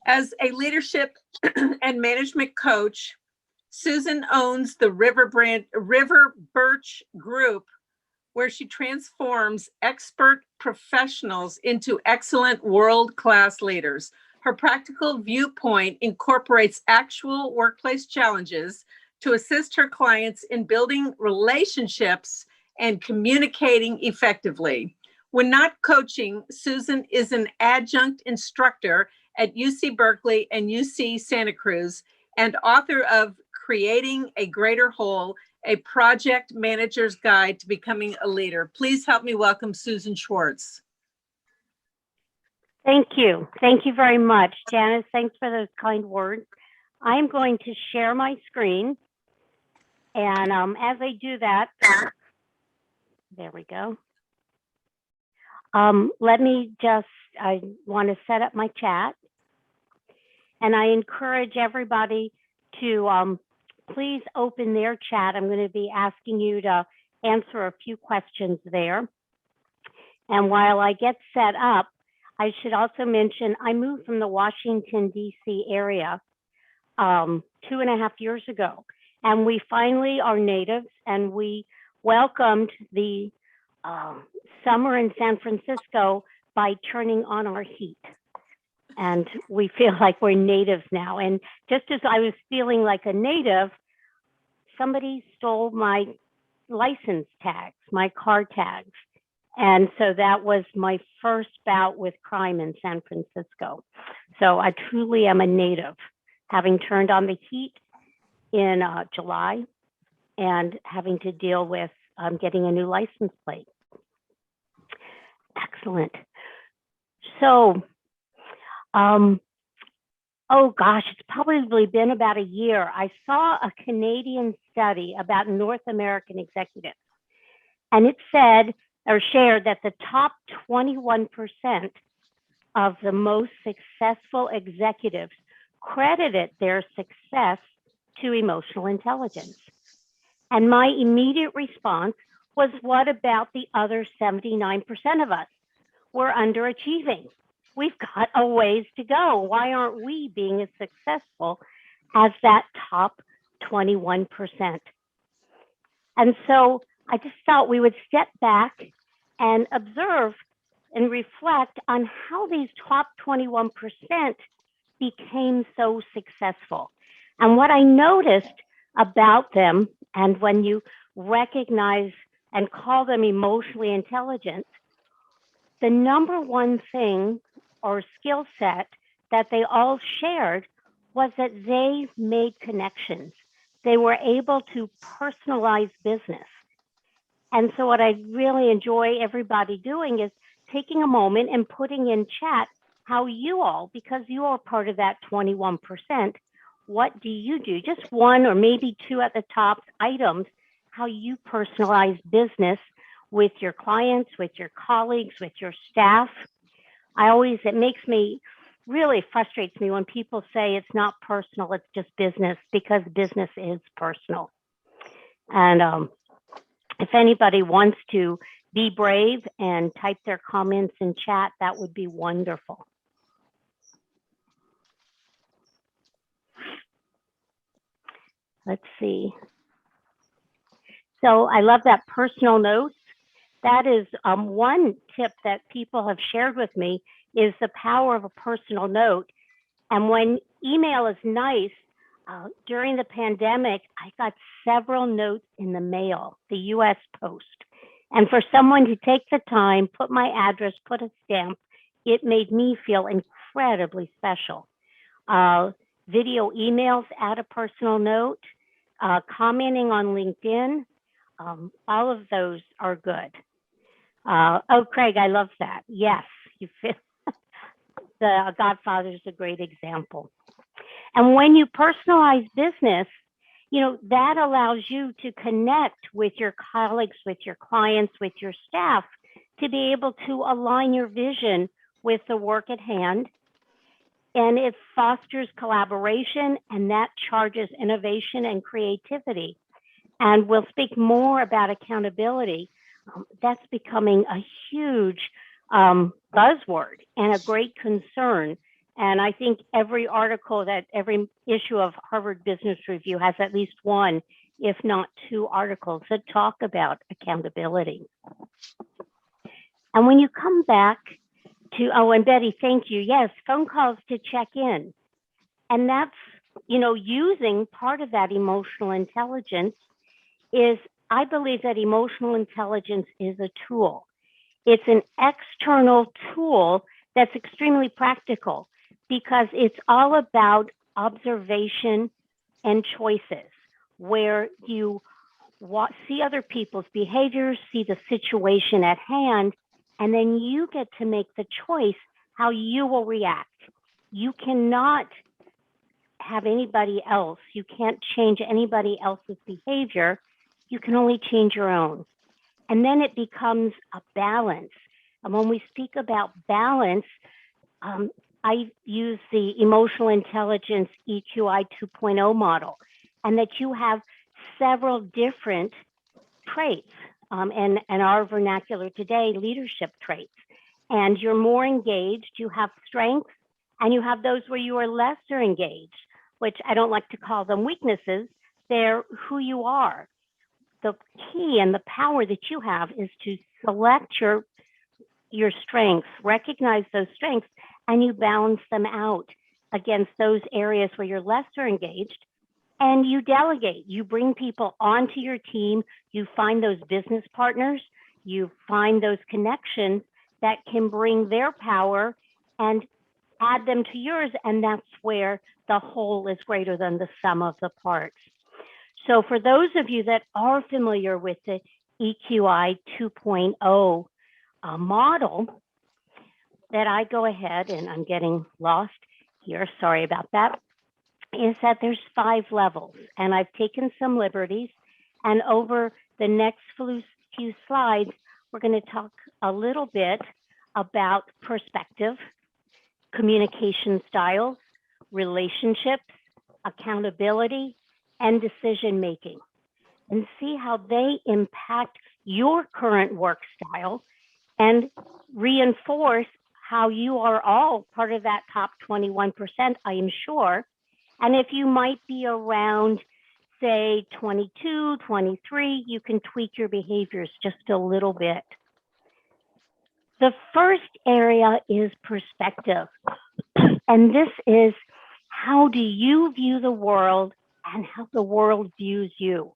As a leadership and management coach, Susan owns the River Birch Group, where she transforms expert professionals into excellent world-class leaders. Her practical viewpoint incorporates actual workplace challenges to assist her clients in building relationships and communicating effectively. When not coaching, Susan is an adjunct instructor at UC Berkeley and UC Santa Cruz and author of Creating a Greater Whole, a project manager's guide to becoming a leader. Please help me welcome Susan Schwartz. Thank you. Thank you very much, Janice. Thanks for those kind words. I'm going to share my screen. And as I do that, there we go. I want to set up my chat. And I encourage everybody to please open their chat. I'm going to be asking you to answer a few questions there. And while I get set up, I should also mention I moved from the Washington, D.C. area 2.5 years ago. And we finally are natives, and we welcomed the summer in San Francisco by turning on our heat. And we feel like we're natives now. And just as I was feeling like a native, somebody stole my license tags, my car tags. And so that was my first bout with crime in San Francisco. So I truly am a native, having turned on the heat in July and having to deal with getting a new license plate. Excellent. So, oh gosh, it's probably been about a year. I saw a Canadian study about North American executives, and it said or shared that the top 21% of the most successful executives credited their success to emotional intelligence. And my immediate response was, what about the other 79% of us? We're underachieving. We've got a ways to go. Why aren't we being as successful as that top 21%? And so I just thought we would step back and observe and reflect on how these top 21% became so successful. And what I noticed about them, and when you recognize and call them emotionally intelligent, the number one thing or skill set that they all shared was that they made connections. They were able to personalize business. And so what I really enjoy everybody doing is taking a moment and putting in chat how you all, because you are part of that 21%, what do you do? Just one or maybe two at the top items, how you personalize business with your clients, with your colleagues, with your staff. It makes me, really frustrates me when people say it's not personal, it's just business, because business is personal. And if anybody wants to be brave and type their comments in chat, that would be wonderful. Let's see. So I love that personal note. That is one tip that people have shared with me, is the power of a personal note. And when email is nice, during the pandemic, I got several notes in the mail, the US Post. And for someone to take the time, put my address, put a stamp, it made me feel incredibly special. Video emails, add a personal note, commenting on LinkedIn, all of those are good. Oh, Craig, I love that. Yes, you feel the Godfather is a great example. And when you personalize business, that allows you to connect with your colleagues, with your clients, with your staff, to be able to align your vision with the work at hand. And it fosters collaboration, and that charges innovation and creativity. And we'll speak more about accountability. That's becoming a huge buzzword and a great concern And I think every issue of Harvard Business Review has at least one, if not two articles that talk about accountability. And when you come back to, oh, and Betty, thank you. Yes, phone calls to check in. And that's, using part of that emotional intelligence is, I believe that emotional intelligence is a tool. It's an external tool that's extremely practical because it's all about observation and choices, where you see other people's behaviors, see the situation at hand, and then you get to make the choice how you will react. You cannot have anybody else. You can't change anybody else's behavior. You can only change your own. And then it becomes a balance. And when we speak about balance, I use the emotional intelligence EQI 2.0 model, and that you have several different traits, and our vernacular today, leadership traits. And you're more engaged, you have strengths, and you have those where you are lesser engaged, which I don't like to call them weaknesses. They're who you are. The key and the power that you have is to select your strengths, recognize those strengths, and you balance them out against those areas where you're lesser engaged, and you delegate. You bring people onto your team, you find those business partners, you find those connections that can bring their power and add them to yours, and that's where the whole is greater than the sum of the parts. So for those of you that are familiar with the EQI 2.0 model, that I go ahead, and I'm getting lost here, sorry about that, is that there's 5 levels, and I've taken some liberties, and over the next few slides, we're going to talk a little bit about perspective, communication styles, relationships, accountability, and decision making, and see how they impact your current work style and reinforce how you are all part of that top 21%, I am sure. And if you might be around, say, 22, 23, you can tweak your behaviors just a little bit. The first area is perspective. And this is, how do you view the world and how the world views you?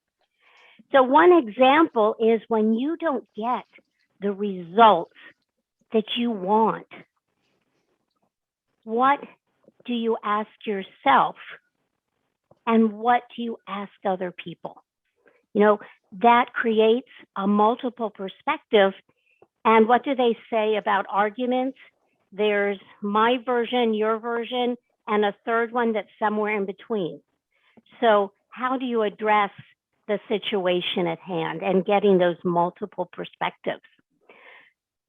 So one example is when you don't get the results that you want, what do you ask yourself and what do you ask other people? That creates a multiple perspective. And what do they say about arguments? There's my version, your version, and a third one that's somewhere in between. So how do you address the situation at hand and getting those multiple perspectives?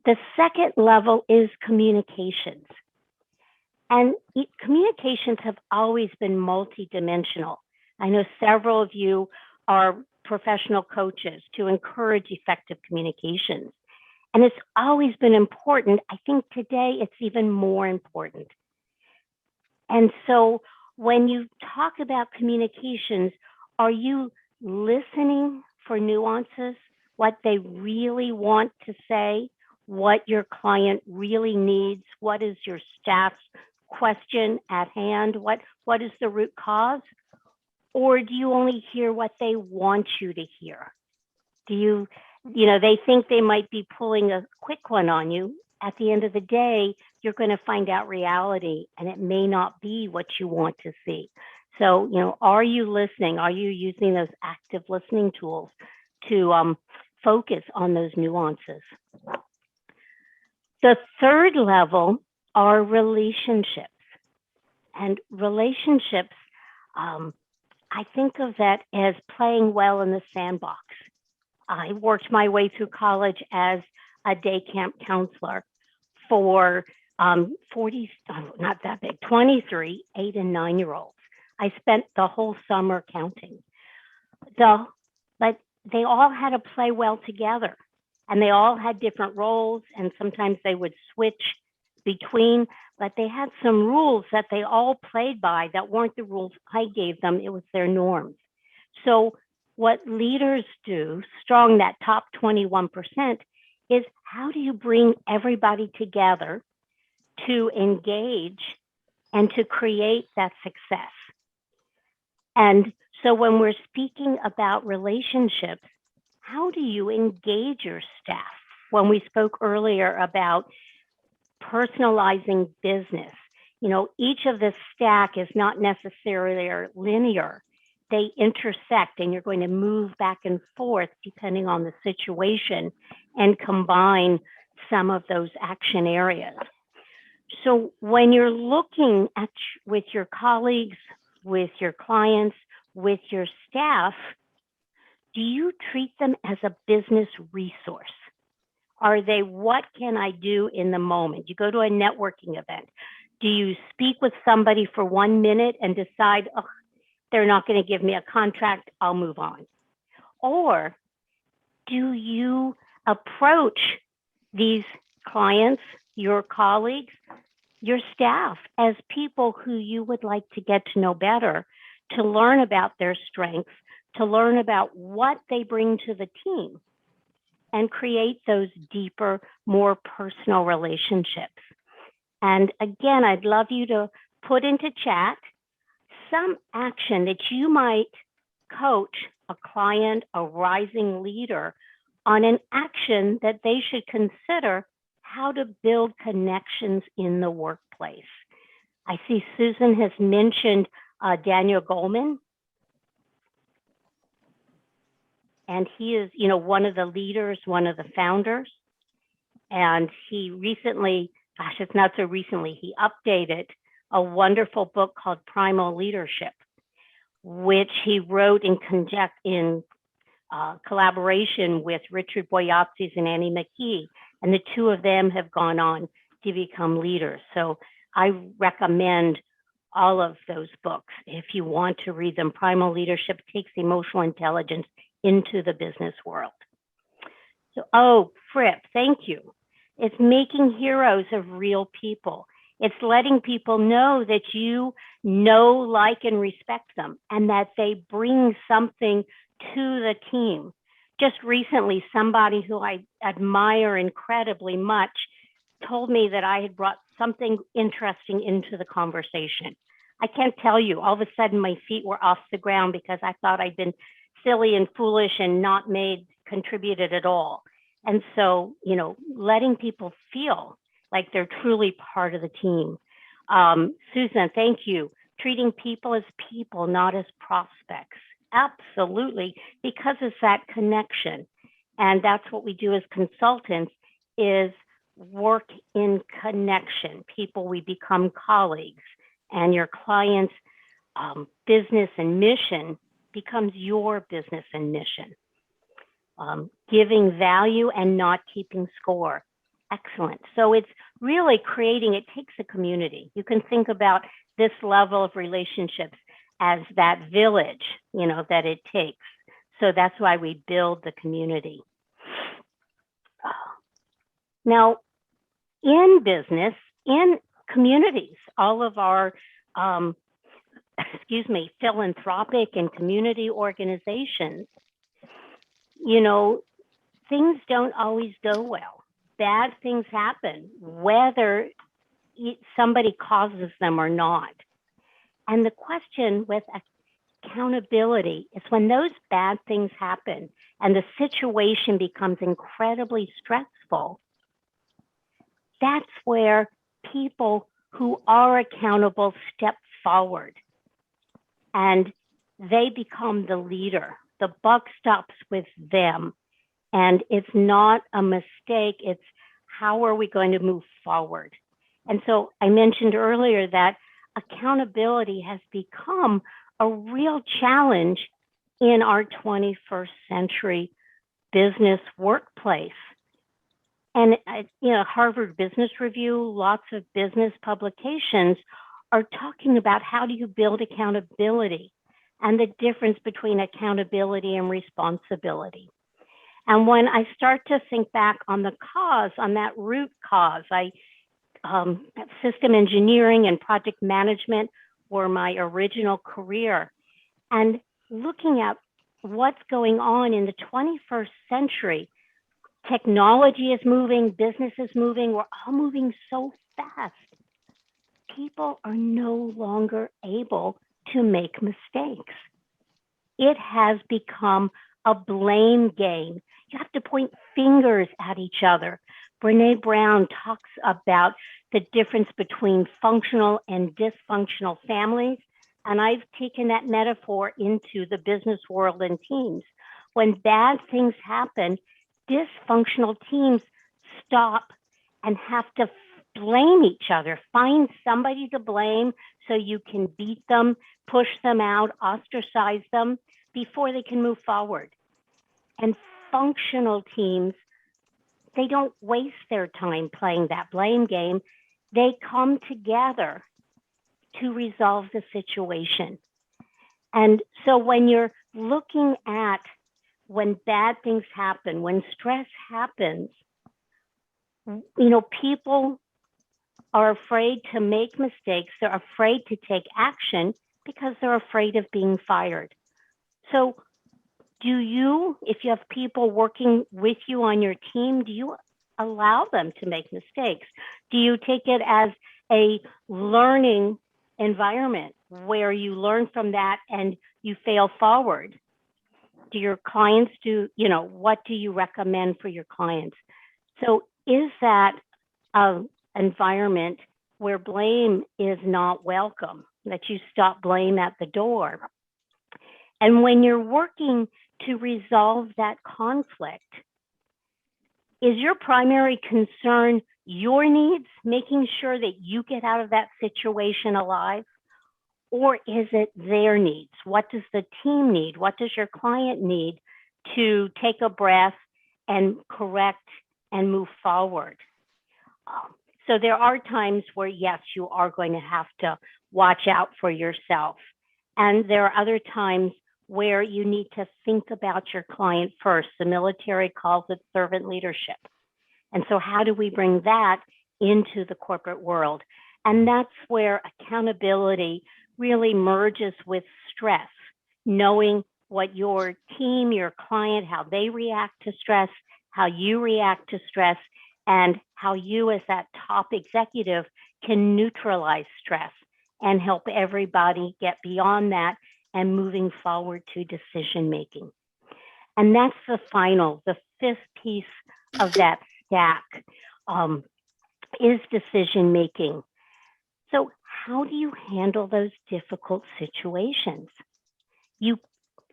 The second level is communications. And communications have always been multidimensional. I know several of you are professional coaches to encourage effective communications. And it's always been important. I think today it's even more important. And so when you talk about communications, are you listening for nuances, what they really want to say, what your client really needs, what is your staff's question at hand, what is the root cause? Or do you only hear what they want you to hear? They think they might be pulling a quick one on you. At the end of the day, you're going to find out reality, and it may not be what you want to see. So, are you listening? Are you using those active listening tools to focus on those nuances? The third level are relationships. And relationships, I think of that as playing well in the sandbox. I worked my way through college as a day camp counselor for 23 8 and 9-year-olds. I spent the whole summer counting. But they all had to play well together, and they all had different roles, and sometimes they would switch between, but they had some rules that they all played by that weren't the rules I gave them. It was their norms. So what leaders do, strong that top 21%, is how do you bring everybody together to engage and to create that success? And so when we're speaking about relationships, how do you engage your staff? When we spoke earlier about personalizing business, each of the stack is not necessarily linear. They intersect, and you're going to move back and forth depending on the situation and combine some of those action areas. So when you're looking at with your colleagues, with your clients, with your staff, do you treat them as a business resource? Are they, what can I do in the moment? You go to a networking event. Do you speak with somebody for 1 minute and decide, oh, they're not going to give me a contract, I'll move on? Or do you approach these clients, your colleagues, your staff as people who you would like to get to know better, to learn about their strengths, to learn about what they bring to the team, and create those deeper, more personal relationships? And again, I'd love you to put into chat some action that you might coach a client, a rising leader, on an action that they should consider how to build connections in the workplace. I see Susan has mentioned Daniel Goleman. And he is, one of the leaders, one of the founders. And he recently, gosh, it's not so recently, he updated a wonderful book called Primal Leadership, which he wrote in collaboration with Richard Boyatzis and Annie McKee. And the two of them have gone on to become leaders. So I recommend all of those books if you want to read them. Primal Leadership takes emotional intelligence into the business world. So, Fripp, thank you. It's making heroes of real people. It's letting people know that you know, like, and respect them, and that they bring something to the team. Just recently, somebody who I admire incredibly much told me that I had brought something interesting into the conversation. I can't tell you, all of a sudden my feet were off the ground because I thought I'd been silly and foolish and not contributed at all. And so, letting people feel like they're truly part of the team. Susan, thank you. Treating people as people, not as prospects. Absolutely, because it's that connection. And that's what we do as consultants, is work in connection. People, we become colleagues, and your client's business and mission becomes your business and mission. Giving value and not keeping score. Excellent. So it's really creating, it takes a community. You can think about this level of relationships as that village, that it takes. So that's why we build the community. Now, in business, in communities, all of our, philanthropic and community organizations, things don't always go well. Bad things happen, whether somebody causes them or not. And the question with accountability is, when those bad things happen and the situation becomes incredibly stressful, that's where people who are accountable step forward and they become the leader. The buck stops with them. And it's not a mistake, it's how are we going to move forward? And so I mentioned earlier that accountability has become a real challenge in our 21st century business workplace. And Harvard Business Review, lots of business publications are talking about how do you build accountability and the difference between accountability and responsibility. And when I start to think back on the cause, on that root cause, I system engineering and project management were my original career. And looking at what's going on in the 21st century, technology is moving, business is moving, we're all moving so fast. People are no longer able to make mistakes. It has become a blame game. You have to point fingers at each other. Brene Brown talks about the difference between functional and dysfunctional families. And I've taken that metaphor into the business world and teams. When bad things happen, dysfunctional teams stop and have to blame each other. Find somebody to blame so you can beat them, push them out, ostracize them before they can move forward. And functional teams, they don't waste their time playing that blame game. They come together to resolve the situation. And so when you're looking at when bad things happen, when stress happens, people are afraid to make mistakes. They're afraid to take action because they're afraid of being fired. So do you, if you have people working with you on your team, do you allow them to make mistakes? Do you take it as a learning environment where you learn from that and you fail forward? Do your clients what do you recommend for your clients? So is that an environment where blame is not welcome, that you stop blame at the door? And when you're working to resolve that conflict, is your primary concern your needs, making sure that you get out of that situation alive? Or is it their needs? What does the team need? What does your client need to take a breath and correct and move forward? So there are times where, yes, you are going to have to watch out for yourself. And there are other times where you need to think about your client first. The military calls it servant leadership. And so how do we bring that into the corporate world? And that's where accountability really merges with stress, knowing what your team, your client, how they react to stress, how you react to stress, and how you as that top executive can neutralize stress and help everybody get beyond that and moving forward to decision making. And that's the fifth piece of that stack is decision making. So how do you handle those difficult situations?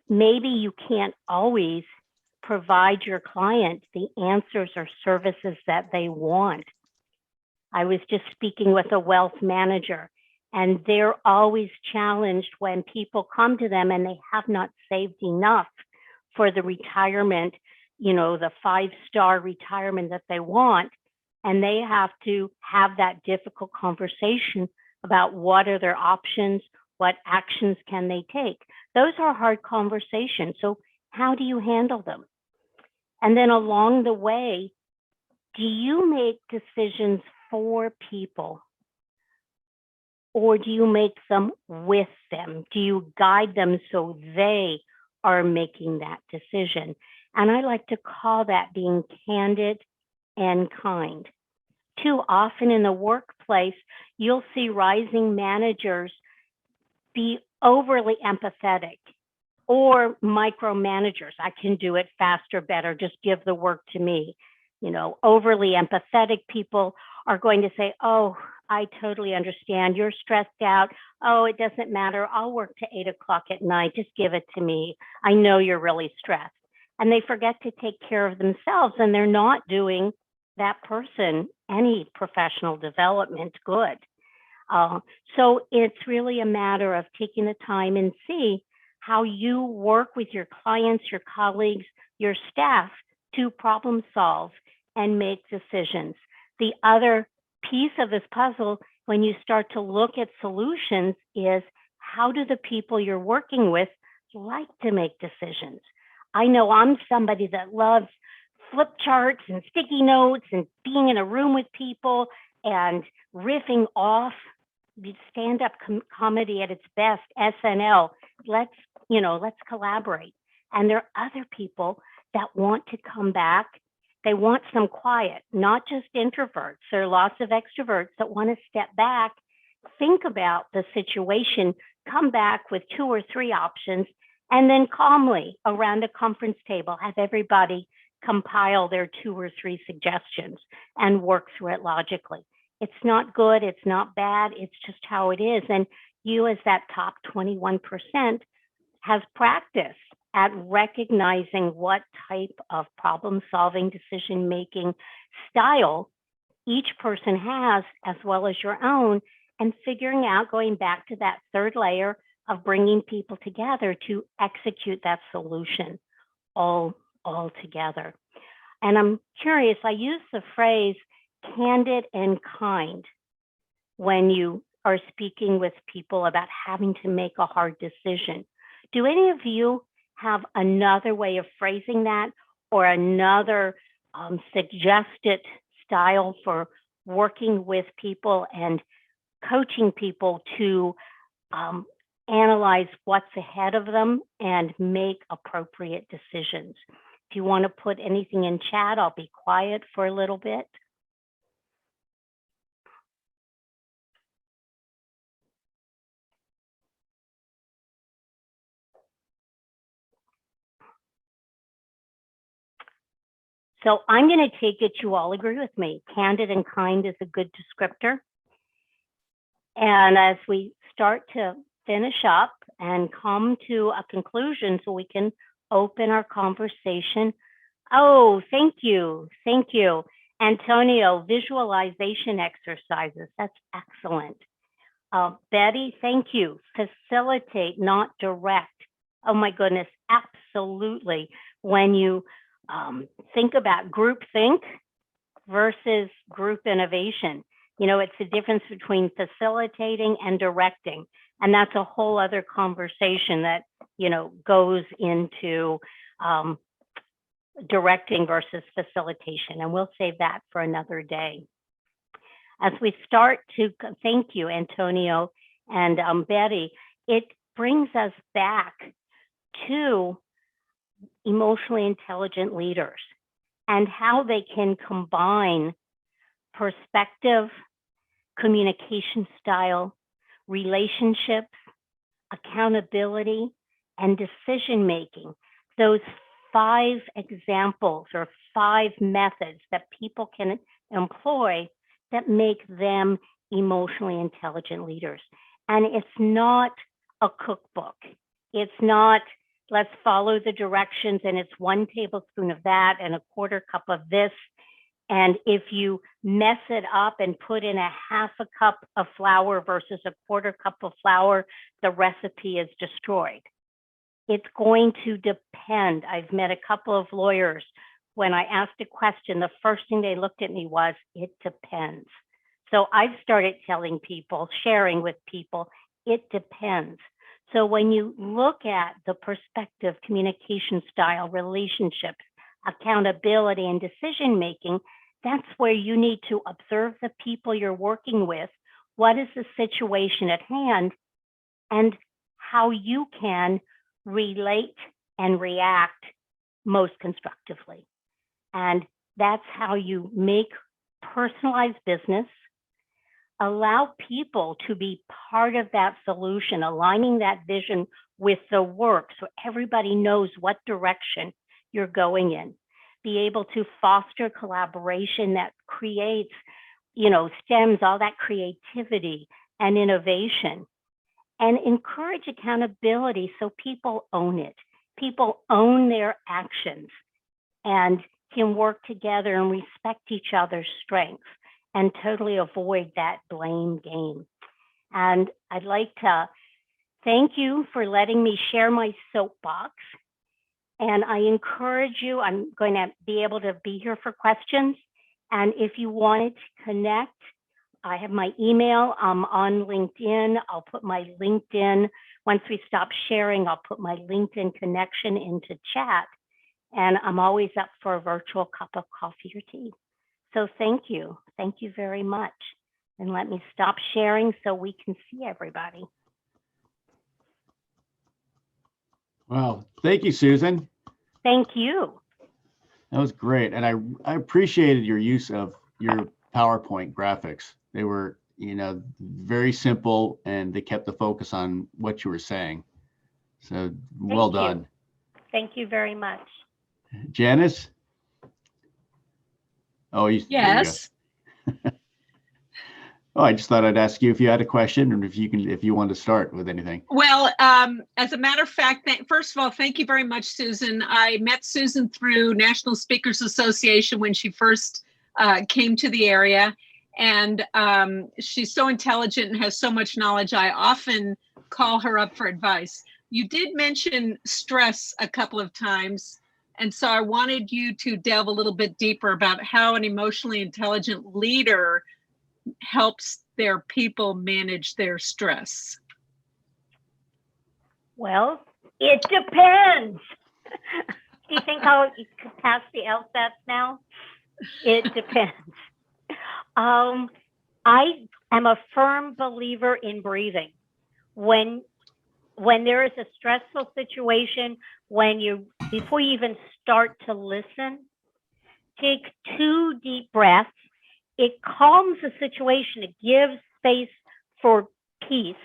Maybe you can't always provide your client the answers or services that they want. I was just speaking with a wealth manager, and they're always challenged when people come to them and they have not saved enough for the retirement, the 5-star retirement that they want. And they have to have that difficult conversation about what are their options, what actions can they take. Those are hard conversations. So how do you handle them? And then along the way, do you make decisions for people, or do you make them with them? Do you guide them so they are making that decision? And I like to call that being candid and kind. Too often in the workplace, you'll see rising managers be overly empathetic or micromanagers. I can do it faster, better, just give the work to me. Overly empathetic people are going to say, oh, I totally understand. You're stressed out. Oh, it doesn't matter. I'll work to 8 o'clock at night. Just give it to me. I know you're really stressed. And they forget to take care of themselves, and they're not doing that person any professional development good. So it's really a matter of taking the time and see how you work with your clients, your colleagues, your staff to problem solve and make decisions. The other piece of this puzzle, when you start to look at solutions, is how do the people you're working with like to make decisions? I know I'm somebody that loves flip charts and sticky notes and being in a room with people and riffing off stand-up comedy at its best, SNL. Let's collaborate. And there are other people that want to come back. They want some quiet, not just introverts. There are lots of extroverts that want to step back, think about the situation, come back with 2 or 3 options, and then calmly around a conference table, have everybody compile their 2 or 3 suggestions and work through it logically. It's not good, it's not bad, it's just how it is. And you, as that top 21%, have practice at recognizing what type of problem-solving, decision-making style each person has, as well as your own, and figuring out, going back to that third layer of bringing people together to execute that solution all together. And I'm curious, I use the phrase candid and kind when you are speaking with people about having to make a hard decision. Do any of you have another way of phrasing that, or another suggested style for working with people and coaching people to analyze what's ahead of them and make appropriate decisions? If you want to put anything in chat, I'll be quiet for a little bit. So I'm going to take it you all agree with me. Candid and kind is a good descriptor. And as we start to finish up and come to a conclusion so we can open our conversation. Oh, thank you. Thank you. Antonio, visualization exercises. That's excellent. Betty, thank you. Facilitate, not direct. Oh my goodness, absolutely. When you think about group think versus group innovation, it's the difference between facilitating and directing. And that's a whole other conversation that, goes into directing versus facilitation. And we'll save that for another day. As we start to, thank you, Antonio and Betty, it brings us back to emotionally intelligent leaders and how they can combine perspective, communication style, relationships, accountability, and decision-making. Those 5 examples or 5 methods that people can employ that make them emotionally intelligent leaders. And it's not a cookbook. It's not, let's follow the directions and it's 1 tablespoon of that and a 1/4 cup of this. And if you mess it up and put in a 1/2 cup of flour versus a 1/4 cup of flour, the recipe is destroyed. It's going to depend. I've met a couple of lawyers. When I asked a question, the first thing they looked at me was, it depends. So I've started telling people, sharing with people, it depends. So when you look at the perspective, communication style, relationships, accountability, and decision-making, that's where you need to observe the people you're working with. What is the situation at hand and how you can relate and react most constructively. And that's how you make personalized business, allow people to be part of that solution, aligning that vision with the work so everybody knows what direction you're going in. Be able to foster collaboration that creates, stems all that creativity and innovation, and encourage accountability so people own it. People own their actions and can work together and respect each other's strengths and totally avoid that blame game. And I'd like to thank you for letting me share my soapbox. And I encourage you, I'm going to be able to be here for questions. And if you wanted to connect, I have my email on LinkedIn. I'll put my LinkedIn, once we stop sharing, I'll put my LinkedIn connection into chat. And I'm always up for a virtual cup of coffee or tea. So thank you. Thank you very much. And let me stop sharing so we can see everybody. Wow. Thank you, Susan. Thank you. That was great. And I appreciated your use of your PowerPoint graphics. They were, very simple, and they kept the focus on what you were saying. So well done. Thank you very much. Janice? Oh, Yes. Oh, I just thought I'd ask you if you had a question, or if you want to start with anything. Well, as a matter of fact, first of all, thank you very much, Susan. I met Susan through National Speakers Association when she first came to the area. And she's so intelligent and has so much knowledge. I often call her up for advice. You did mention stress a couple of times. And so I wanted you to delve a little bit deeper about how an emotionally intelligent leader helps their people manage their stress. Well, it depends. Do you think you could pass the LSATs now? It depends. I am a firm believer in breathing. When there is a stressful situation, before you even start to listen, take 2 deep breaths. It calms the situation. It gives space for peace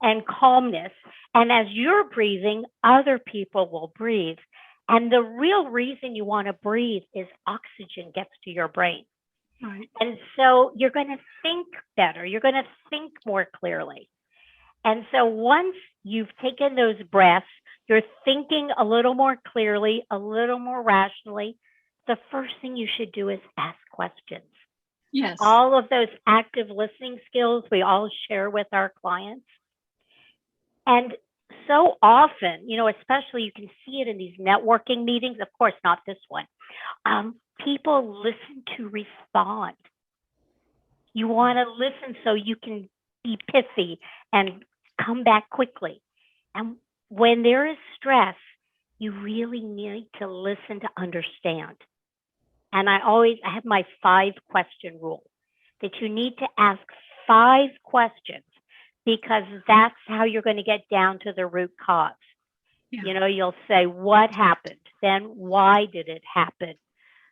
and calmness. And as you're breathing, other people will breathe. And the real reason you want to breathe is oxygen gets to your brain. Right. And so you're going to think better. You're going to think more clearly. And so once you've taken those breaths, you're thinking a little more clearly, a little more rationally. The first thing you should do is ask questions. Yes. All of those active listening skills we all share with our clients. And so often, especially you can see it in these networking meetings, of course, not this one. People listen to respond. You want to listen so you can be pithy and come back quickly. And when there is stress, you really need to listen to understand. And I have my 5-question rule, that you need to ask 5 questions, because that's how you're going to get down to the root cause. Yeah. You'll say, what happened? Then why did it happen?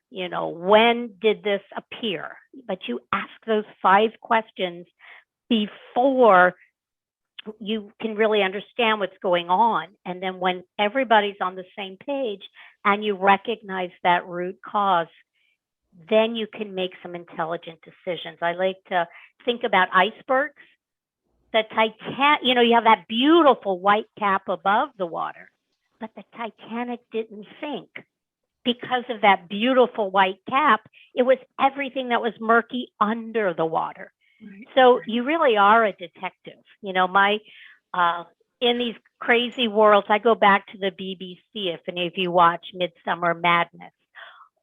When did this appear? But you ask those 5 questions before you can really understand what's going on. And then when everybody's on the same page and you recognize that root cause, then you can make some intelligent decisions. I like to think about icebergs. The Titanic, you have that beautiful white cap above the water, but the Titanic didn't sink because of that beautiful white cap. It was everything that was murky under the water. Right. So you really are a detective. In these crazy worlds, I go back to the BBC, if any of you watch Midsummer Madness,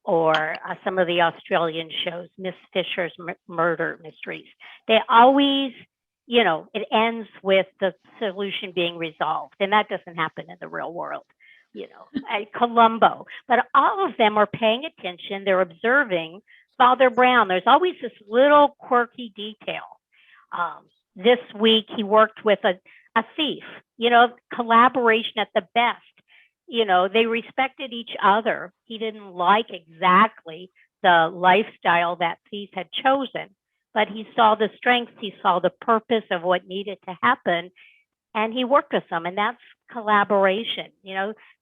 or some of the Australian shows, Miss Fisher's Murder Mysteries. They always, it ends with the solution being resolved. And that doesn't happen in the real world, at Columbo. But all of them are paying attention. They're observing Father Brown. There's always this little quirky detail. This week, he worked with a thief, collaboration at the best. They respected each other. He didn't like exactly the lifestyle that thief had chosen, but he saw the strengths, he saw the purpose of what needed to happen, and he worked with them. And that's collaboration.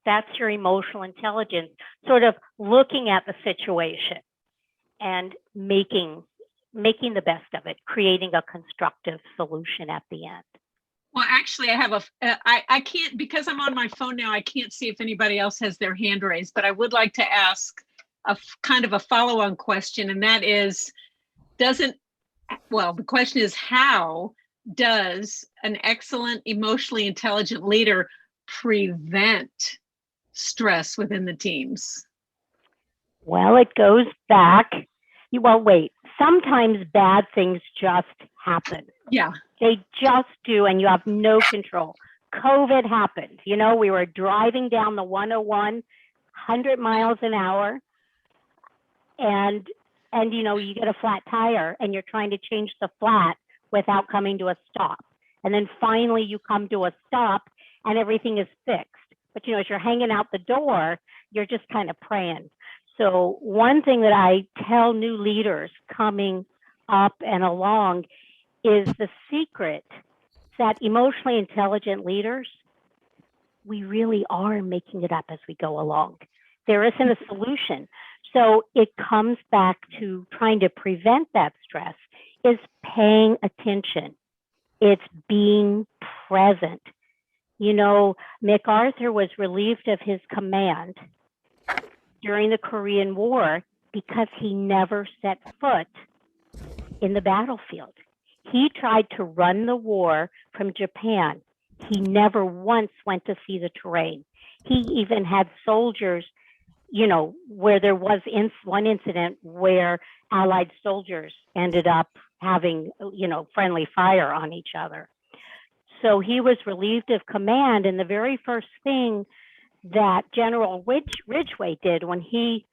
That's your emotional intelligence, sort of looking at the situation and making the best of it, creating a constructive solution at the end. Well, actually, I have I can't, because I'm on my phone now, I can't see if anybody else has their hand raised, but I would like to ask a kind of a follow-on question, and that is, the question is, how does an excellent, emotionally intelligent leader prevent stress within the teams? Well, it goes back. Sometimes bad things just happen. Yeah. They just do, and you have no control. COVID happened. We were driving down the 101, 100 miles an hour, and and you get a flat tire and you're trying to change the flat without coming to a stop. And then finally you come to a stop and everything is fixed. But as you're hanging out the door, you're just kind of praying. So one thing that I tell new leaders coming up and along is the secret that emotionally intelligent leaders, we really are making it up as we go along. There isn't a solution. So it comes back to trying to prevent that stress is paying attention. It's being present. MacArthur was relieved of his command during the Korean War because he never set foot in the battlefield. He tried to run the war from Japan. He never once went to see the terrain. He even had soldiers, where there was one incident where Allied soldiers ended up having, friendly fire on each other. So he was relieved of command, and the very first thing that General Ridgway did when he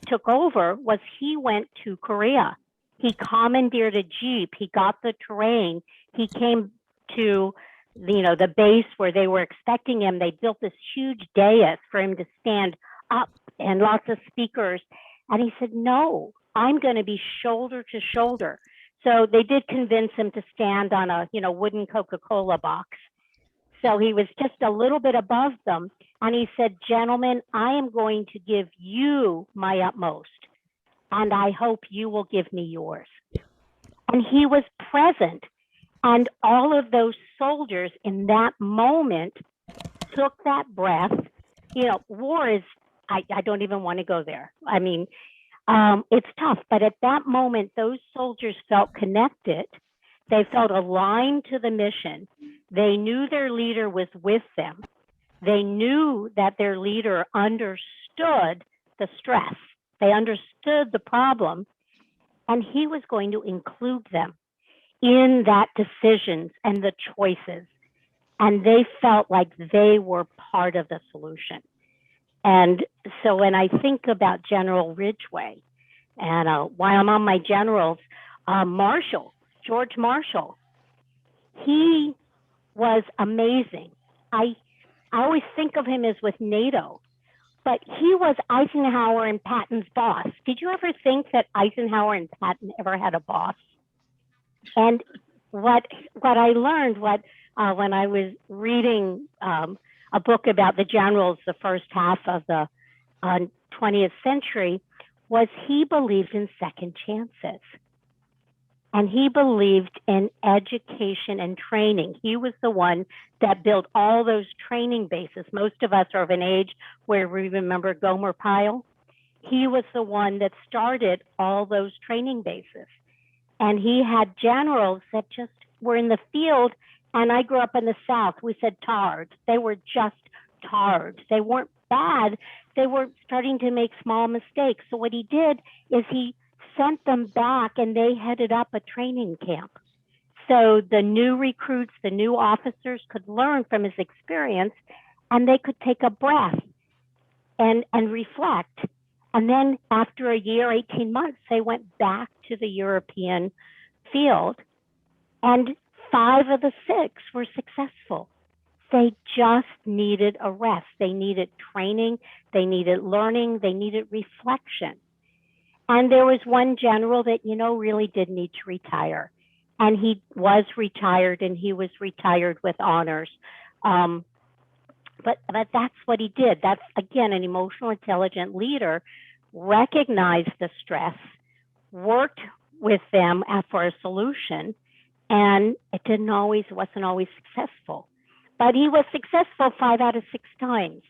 took over was he went to Korea. He commandeered a Jeep. He got the terrain. He came to the base where they were expecting him. They built this huge dais for him to stand up and lots of speakers. And he said, no, I'm going to be shoulder to shoulder. So they did convince him to stand on a wooden Coca-Cola box. So he was just a little bit above them. And he said, gentlemen, I am going to give you my utmost. And I hope you will give me yours. And he was present. And all of those soldiers in that moment took that breath. War is, I don't even want to go there. I mean, it's tough. But at that moment, those soldiers felt connected. They felt aligned to the mission. They knew their leader was with them. They knew that their leader understood the stress. They understood the problem, and he was going to include them in that decisions and the choices. And they felt like they were part of the solution. And so when I think about General Ridgway, and while I'm on my generals, George Marshall, he was amazing. I always think of him as with NATO. But he was Eisenhower and Patton's boss. Did you ever think that Eisenhower and Patton ever had a boss? And what I learned when I was reading a book about the generals, the first half of the 20th century, was he believed in second chances. And he believed in education and training. He was the one that built all those training bases. Most of us are of an age where we remember Gomer Pyle. He was the one that started all those training bases. And he had generals that just were in the field. And I grew up in the South. We said tards. They were just tards. They weren't bad. They were starting to make small mistakes. So what he did is he sent them back, and they headed up a training camp. So the new recruits, the new officers could learn from his experience, and they could take a breath and reflect. And then after a year, 18 months, they went back to the European field, and 5 of the 6 were successful. They just needed a rest. They needed training. They needed learning. They needed reflection. And there was one general that, really did need to retire. And he was retired, and he was retired with honors. But that's what he did. That's, again, an emotional intelligent leader, recognized the stress, worked with them for a solution, and it wasn't always successful. But he was successful 5 out of 6 times.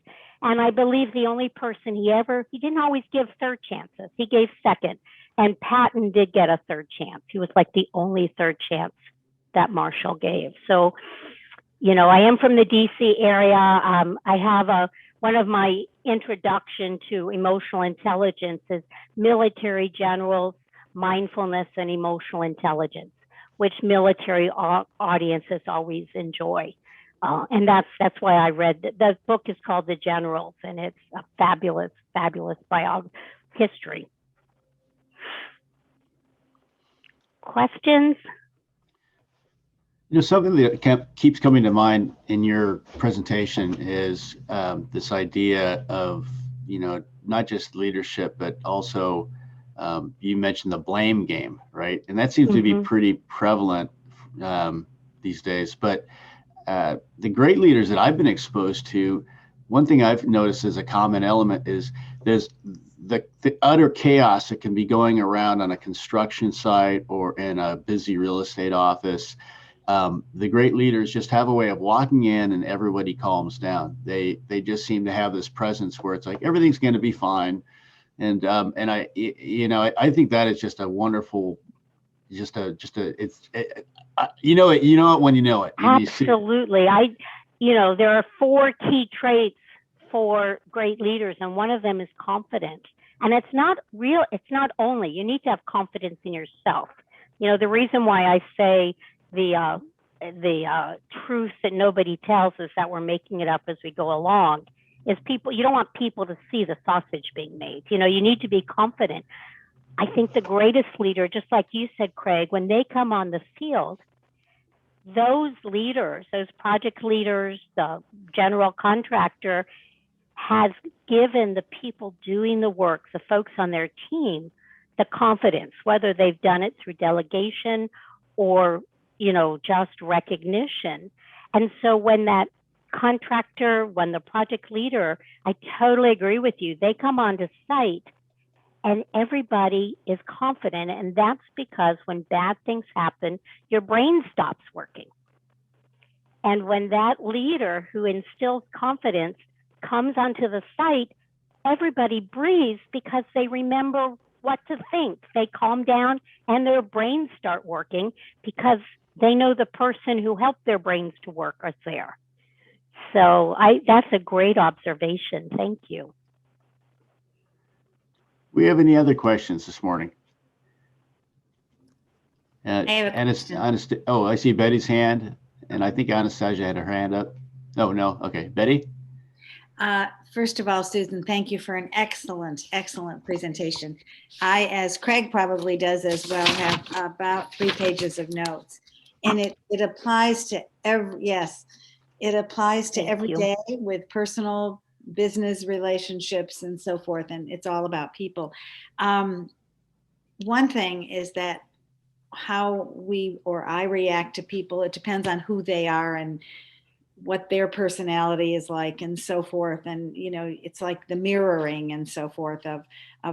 And I believe the only person he didn't always give third chances. He gave second. And Patton did get a third chance. He was like the only third chance that Marshall gave. So, I am from the DC area. I have one of my introduction to emotional intelligence is military generals, mindfulness, and emotional intelligence, which military audiences always enjoy. And that's why I read the book is called The Generals, and it's a fabulous, fabulous history. Questions? Something that keeps coming to mind in your presentation is this idea of, not just leadership, but also you mentioned the blame game, right? And that seems to be pretty prevalent these days. But the great leaders that I've been exposed to, one thing I've noticed as a common element is there's the utter chaos that can be going around on a construction site or in a busy real estate office. The great leaders just have a way of walking in and everybody calms down. They just seem to have this presence where it's like everything's going to be fine, and I think that is just a wonderful, you know it when you know it. Absolutely. There are 4 key traits for great leaders, and one of them is confidence. And it's not only, you need to have confidence in yourself. The reason why I say the truth that nobody tells is that we're making it up as we go along is you don't want people to see the sausage being made. You need to be confident. I think the greatest leader, just like you said, Craig, when they come on the field, those leaders, those project leaders, the general contractor has given the people doing the work, the folks on their team, the confidence, whether they've done it through delegation or just recognition. And so when that contractor, when the project leader, I totally agree with you, they come onto site and everybody is confident. And that's because when bad things happen, your brain stops working. And when that leader who instills confidence comes onto the site, everybody breathes because they remember what to think. They calm down and their brains start working because they know the person who helped their brains to work is there. So that's a great observation. Thank you. We have any other questions this morning? I have a question. I see Betty's hand, and I think Anastasia had her hand up. Oh, no. Okay. Betty? First of all, Susan, thank you for an excellent, excellent presentation. I, as Craig probably does as well, have about 3 pages of notes. And it applies to every day with personal business relationships and so forth. And it's all about people. One thing is that how we or I react to people, it depends on who they are and what their personality is like and so forth. And, it's like the mirroring and so forth of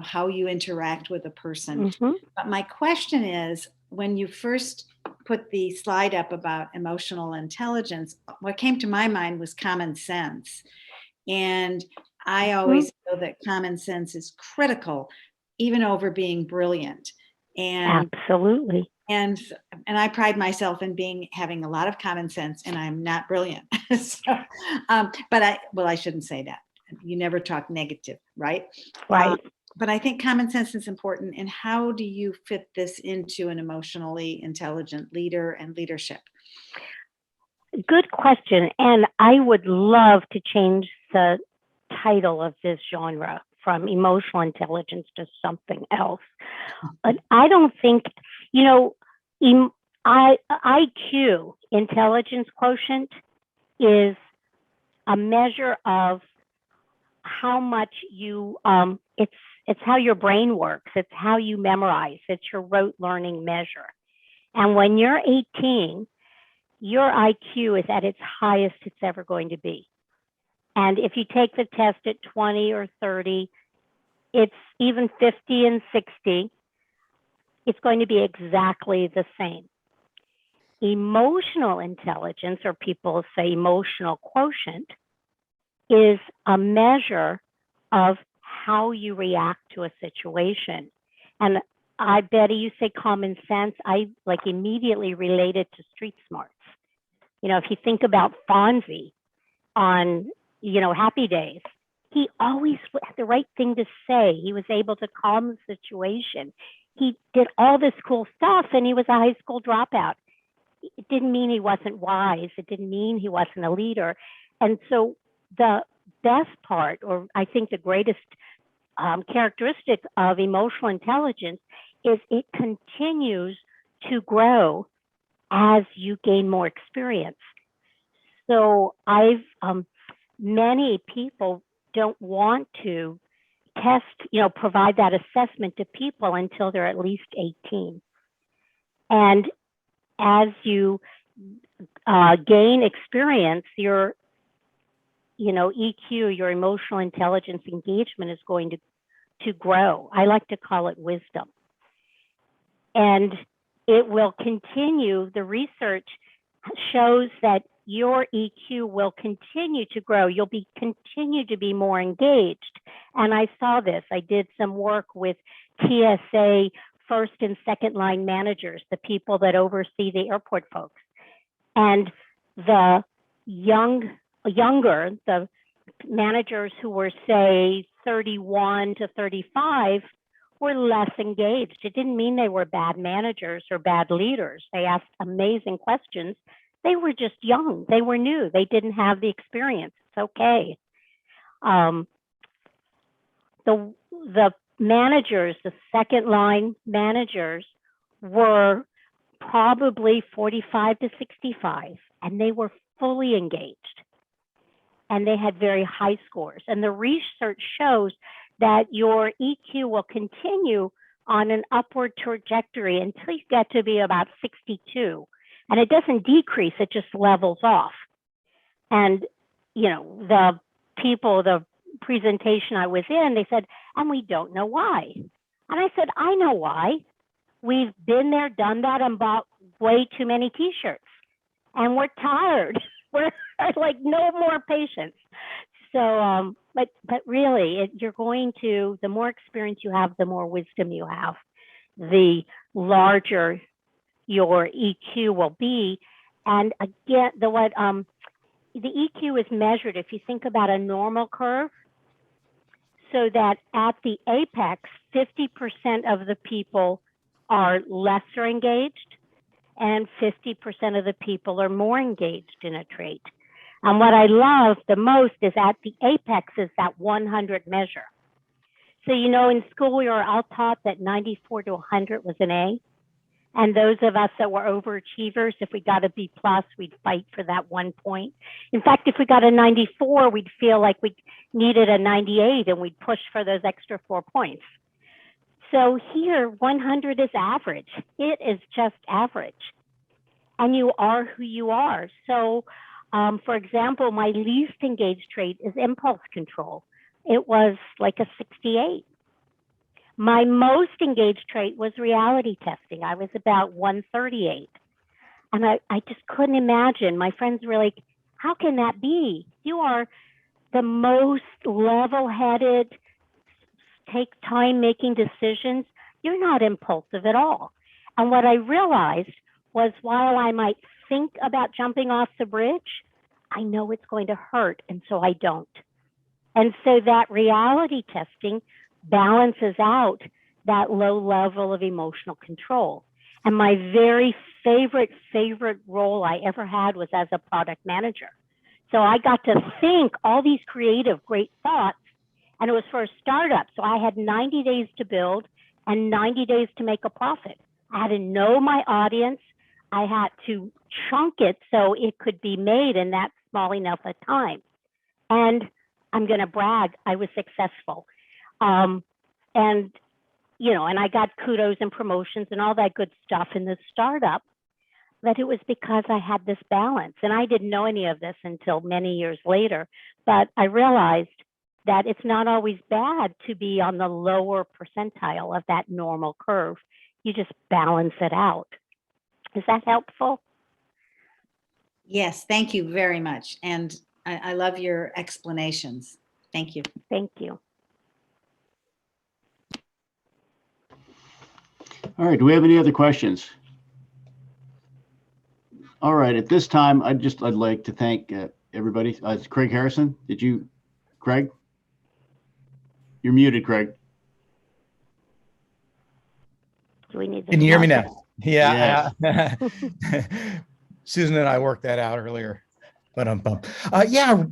how you interact with a person. But my question is, when you first put the slide up about emotional intelligence, what came to my mind was common sense. And I always feel that common sense is critical, even over being brilliant. And absolutely. And I pride myself in having a lot of common sense, and I'm not brilliant. So, I shouldn't say that. You never talk negative, right? Right. But I think common sense is important. And how do you fit this into an emotionally intelligent leader and leadership? Good question. And I would love to change the title of this genre from emotional intelligence to something else. But I don't think, IQ, intelligence quotient, is a measure of how much you, it's how your brain works. It's how you memorize. It's your rote learning measure. And when you're 18, your IQ is at its highest it's ever going to be. And if you take the test at 20 or 30, it's even 50 and 60, it's going to be exactly the same. Emotional intelligence, or people say emotional quotient, is a measure of how you react to a situation. And I, Betty, you say common sense, I immediately relate it to street smarts. If you think about Fonzie on, Happy Days, he always had the right thing to say. He was able to calm the situation. He did all this cool stuff, and he was a high school dropout. It didn't mean he wasn't wise. It didn't mean he wasn't a leader. And so the best part, or I think the greatest characteristic of emotional intelligence, is it continues to grow as you gain more experience. So many people don't want to test, provide that assessment to people until they're at least 18. And as you gain experience, your EQ, your emotional intelligence engagement is going to grow. I like to call it wisdom. And it will continue. The research shows that your EQ will continue to grow. You'll continue to be more engaged. And I saw this. I did some work with TSA first and second line managers, the people that oversee the airport folks. And the younger, the managers who were, say, 31 to 35 were less engaged. It didn't mean they were bad managers or bad leaders. They asked amazing questions. They were just young. They were new. They didn't have the experience. It's okay. The managers, the second line managers, were probably 45 to 65, and they were fully engaged. And they had very high scores. And the research shows that your EQ will continue on an upward trajectory until you get to be about 62. And it doesn't decrease, it just levels off. And, the people, the presentation I was in, they said, and we don't know why. And I said, I know why. We've been there, done that, and bought way too many t-shirts. And we're tired. We're like, no more patience. So, but really, you're going to, the more experience you have, the more wisdom you have, the larger your EQ will be. And again, the EQ is measured, if you think about a normal curve, so that at the apex, 50% of the people are lesser engaged and 50% of the people are more engaged in a trait. And what I love the most is at the apex is that 100 measure. So, in school, we were all taught that 94 to 100 was an A. And those of us that were overachievers, if we got a B+, we'd fight for that 1 point. In fact, if we got a 94, we'd feel like we needed a 98 and we'd push for those extra 4 points. So here, 100 is average. It is just average. And you are who you are. So, for example, my least engaged trait is impulse control. It was like a 68. My most engaged trait was reality testing. I was about 138. And I just couldn't imagine. My friends were like, how can that be? You are the most level-headed, take time making decisions. You're not impulsive at all. And what I realized was while I might think about jumping off the bridge, I know it's going to hurt, and so I don't. And so that reality testing balances out that low level of emotional control. And my very favorite role I ever had was as a product manager. So I got to think all these creative, great thoughts, and it was for a startup. So I had 90 days to build and 90 days to make a profit. I had to know my audience. I had to chunk it so it could be made in that small enough a time. And I'm going to brag, I was successful. And I got kudos and promotions and all that good stuff in the startup, but it was because I had this balance. And I didn't know any of this until many years later, but I realized that it's not always bad to be on the lower percentile of that normal curve. You just balance it out. Is that helpful? Yes, thank you very much. And I love your explanations. Thank you. Thank you. All right, do we have any other questions? All right, at this time, I'd like to thank everybody. Craig Harrison, Craig? You're muted, Craig. Do we need Can you hear me now? Yes. Yeah. Susan and I worked that out earlier. But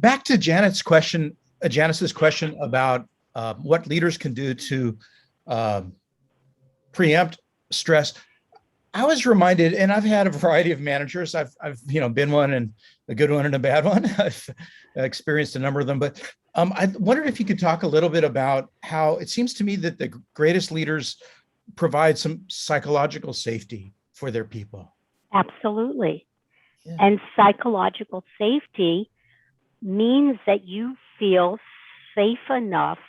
back to Janice's question about what leaders can do to preempt stress. I was reminded, and I've had a variety of managers. I've been one, and a good one and a bad one. I've experienced a number of them, but I wondered if you could talk a little bit about how it seems to me that the greatest leaders provide some psychological safety for their people. Absolutely. Yeah. And psychological safety means that you feel safe enough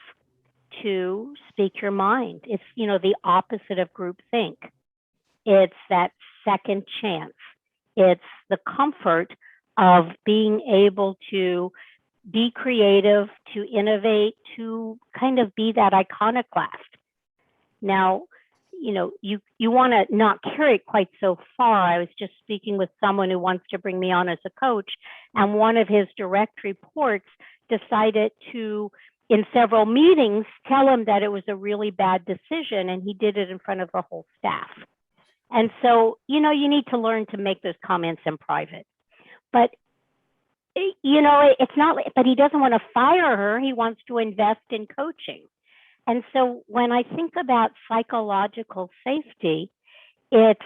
to speak your mind. It's, the opposite of groupthink. It's that second chance. It's the comfort of being able to be creative, to innovate, to kind of be that iconoclast. Now, you want to not carry it quite so far. I was just speaking with someone who wants to bring me on as a coach, and one of his direct reports decided to, in several meetings, tell him that it was a really bad decision, and he did it in front of the whole staff. And so, you need to learn to make those comments in private. But, it's not, but he doesn't want to fire her. He wants to invest in coaching. And so when I think about psychological safety, it's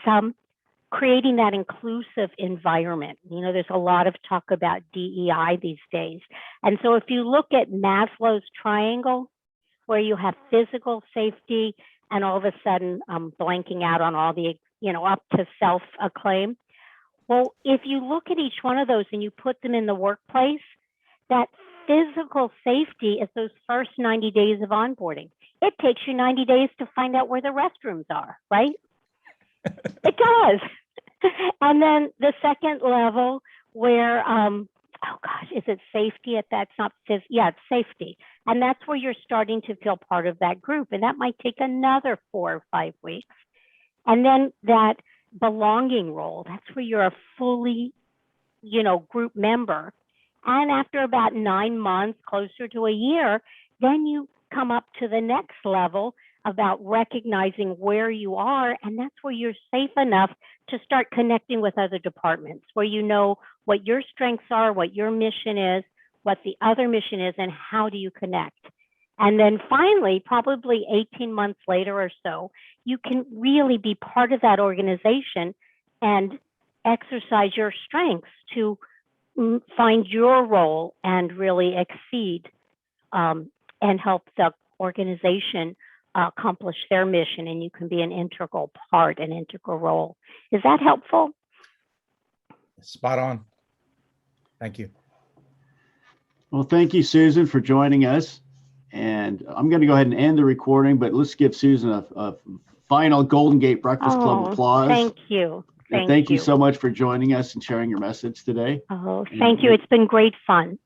creating that inclusive environment. There's a lot of talk about DEI these days. And so if you look at Maslow's triangle, where you have physical safety, and all of a sudden I'm blanking out on all the, up to self-acclaim. Well, if you look at each one of those and you put them in the workplace, that physical safety is those first 90 days of onboarding. It takes you 90 days to find out where the restrooms are, right? It does. And then the second level where, is it safety at that? It's not, it's safety. And that's where you're starting to feel part of that group. And that might take another 4 or 5 weeks. And then that belonging role, that's where you're a fully, group member. And after about 9 months, closer to a year, then you come up to the next level about recognizing where you are. And that's where you're safe enough to start connecting with other departments, where you know what your strengths are, what your mission is, what the other mission is, and how do you connect. And then finally, probably 18 months later or so, you can really be part of that organization and exercise your strengths to find your role and really exceed and help the organization accomplish their mission. And you can be an integral part, an integral role. Is that helpful? Spot on. Thank you. Well, thank you, Susan, for joining us. And I'm going to go ahead and end the recording, but let's give Susan a final Golden Gate Breakfast Club applause. Thank you. Thank you so much for joining us and sharing your message today. Oh, thank you. It's been great fun.